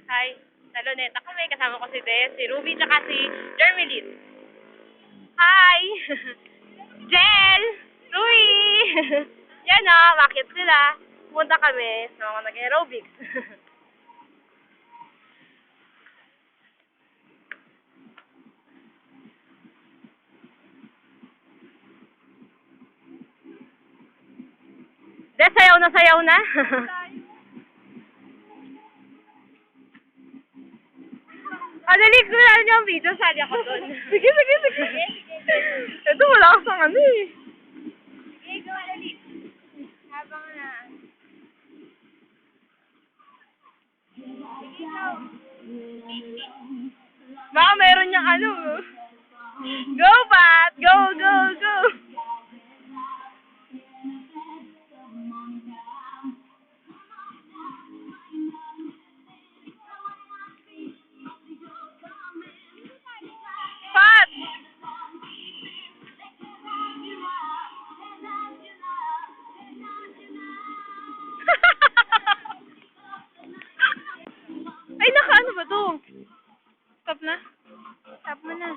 Hi. Sa Luneta kami. Kasama ko si Des, si Ruby, tsaka si Jermeline. Hi! Jel! Louie! Yan o, bakit sila? Punta kami sa mga nag-aerobics. Des, sayaw na sayaw na. Dali, kulaan niyo ang video. Sali ako doon. Sige. Ito, wala ka sa ano eh. Sige, gawa dali. Habang na. Baka meron niyang ano. Go, Pat! Go! Pat! Ay, naka ano ba to? Stop na? Stop mo na.